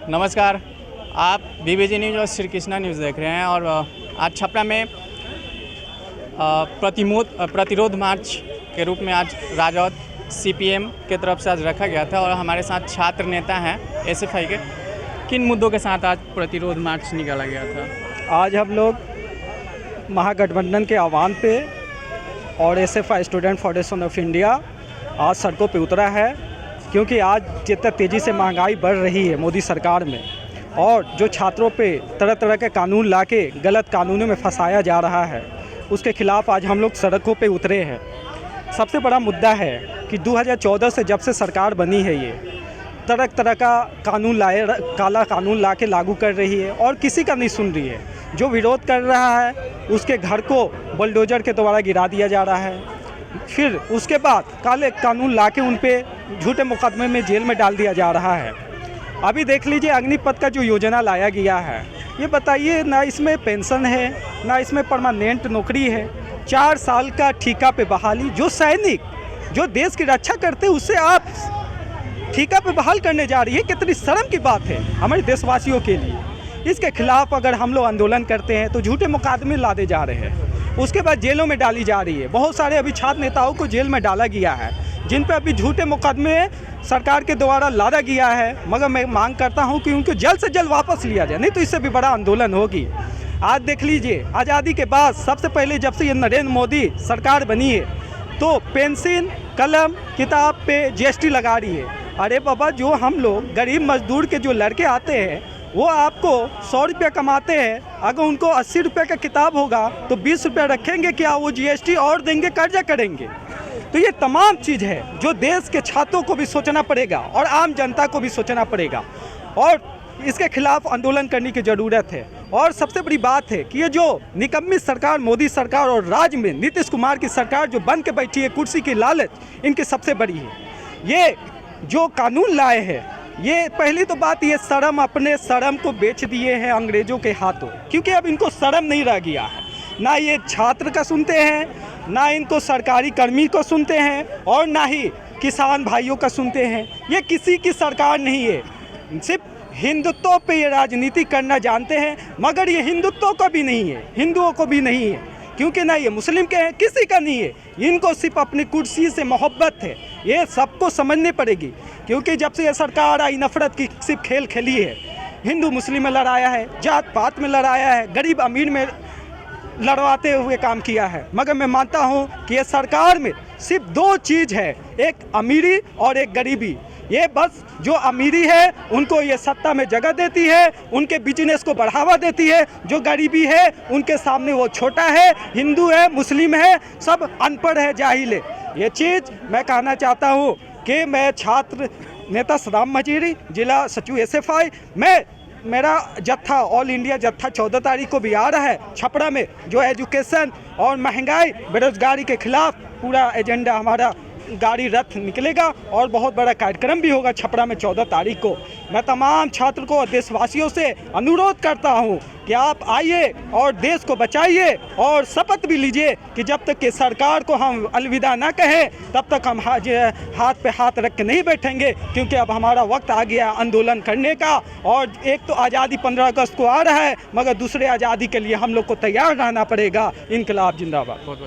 नमस्कार, आप BBG news और श्री कृष्णा न्यूज़ देख रहे हैं। और आज छपरा में प्रतिरोध मार्च के रूप में आज राजद सीपीएम के तरफ से आज रखा गया था और हमारे साथ छात्र नेता हैं एसएफआई के। किन मुद्दों के साथ आज प्रतिरोध मार्च निकाला गया था? आज हम लोग महागठबंधन के आह्वान पे और SFI student federation of India आज सड़कों पे उतरा है, क्योंकि आज जितना तेज़ी से महंगाई बढ़ रही है मोदी सरकार में और जो छात्रों पे तरह तरह के कानून लाके गलत कानूनों में फंसाया जा रहा है, उसके खिलाफ़ आज हम लोग सड़कों पे उतरे हैं। सबसे बड़ा मुद्दा है कि 2014 से जब से सरकार बनी है, ये तरह तरह का कानून काला कानून ला के लागू कर रही है और किसी का नहीं सुन रही है। जो विरोध कर रहा है उसके घर को बुलडोजर के द्वारा गिरा दिया जा रहा है। फिर उसके बाद काले कानून लाके उन पे झूठे मुकदमे में जेल में डाल दिया जा रहा है। अभी देख लीजिए अग्निपथ का जो योजना लाया गया है, ये बताइए ना इसमें पेंशन है ना इसमें परमानेंट नौकरी है। 4 साल का ठेका पे बहाली, जो सैनिक जो देश की रक्षा करते हैं उससे आप ठेका पे बहाल करने जा रही है। कितनी शर्म की बात है हमारे देशवासियों के लिए। इसके खिलाफ अगर हम लोग आंदोलन करते हैं तो झूठे मुकदमे लादे जा रहे हैं, उसके बाद जेलों में डाली जा रही है। बहुत सारे अभी छात्र नेताओं को जेल में डाला गया है जिन पर अभी झूठे मुकदमे सरकार के द्वारा लादा गया है। मगर मैं मांग करता हूं कि उनको जल्द से जल्द वापस लिया जाए, नहीं तो इससे भी बड़ा आंदोलन होगी। आज देख लीजिए आज़ादी के बाद सबसे पहले जब से ये नरेंद्र मोदी सरकार बनी है तो पेंसिल कलम किताब पे जीएसटी लगा रही है। अरे बाबा, जो हम लोग गरीब मजदूर के जो लड़के आते हैं वो आपको 100 रुपये कमाते हैं, अगर उनको 80 रुपये का किताब होगा तो 20 रुपये रखेंगे क्या? वो जीएसटी और देंगे, कर्जा करेंगे। तो ये तमाम चीज़ है जो देश के छात्रों को भी सोचना पड़ेगा और आम जनता को भी सोचना पड़ेगा और इसके खिलाफ आंदोलन करने की ज़रूरत है। और सबसे बड़ी बात है कि ये जो निकम्मी सरकार मोदी सरकार और राज्य में नीतीश कुमार की सरकार जो बन के बैठी है, कुर्सी की लालच इनकी सबसे बड़ी है। ये जो कानून लाए हैं, ये पहली तो बात, ये शर्म अपने शर्म को बेच दिए हैं अंग्रेज़ों के हाथों, क्योंकि अब इनको शर्म नहीं रह गया है। ना ये छात्र का सुनते हैं, ना इनको सरकारी कर्मी को सुनते हैं और ना ही किसान भाइयों का सुनते हैं। ये किसी की सरकार नहीं है, सिर्फ हिंदुत्व पे ये राजनीति करना जानते हैं। मगर ये हिंदुत्व को भी नहीं है, हिंदुओं को भी नहीं है, क्योंकि ना ये मुस्लिम के हैं, किसी का नहीं है। इनको सिर्फ अपनी कुर्सी से मोहब्बत है। ये सबको समझनी पड़ेगी, क्योंकि जब से ये सरकार आई नफरत की सिर्फ खेल खेली है। हिंदू मुस्लिम में लड़ाया है, जात पात में लड़ाया है, गरीब अमीर में लड़वाते हुए काम किया है। मगर मैं मानता हूँ कि ये सरकार में सिर्फ 2 चीज़ है, एक अमीरी और एक गरीबी। ये बस जो अमीरी है उनको ये सत्ता में जगह देती है, उनके बिजनेस को बढ़ावा देती है। जो गरीबी है उनके सामने वो छोटा है, हिंदू है, मुस्लिम है, सब अनपढ़ है, जाहिल है। ये चीज़ मैं कहना चाहता हूँ कि मैं छात्र नेता सदाम मजीरी, जिला सचिव एसएफआई, मेरा जत्था ऑल इंडिया जत्था 14 तारीख को भी आ रहा है छपरा में, जो एजुकेशन और महंगाई बेरोजगारी के खिलाफ पूरा एजेंडा हमारा गाड़ी रथ निकलेगा और बहुत बड़ा कार्यक्रम भी होगा छपरा में 14 तारीख को। मैं तमाम छात्र को और देशवासियों से अनुरोध करता हूं कि आप आइए और देश को बचाइए और शपथ भी लीजिए कि जब तक कि सरकार को हम अलविदा ना कहें तब तक हम हाथ पे हाथ रख के नहीं बैठेंगे, क्योंकि अब हमारा वक्त आ गया आंदोलन करने का। और एक तो आज़ादी 15 अगस्त को आ रहा है, मगर दूसरे आज़ादी के लिए हम लोग को तैयार रहना पड़ेगा। इनकलाब जिंदाबाद।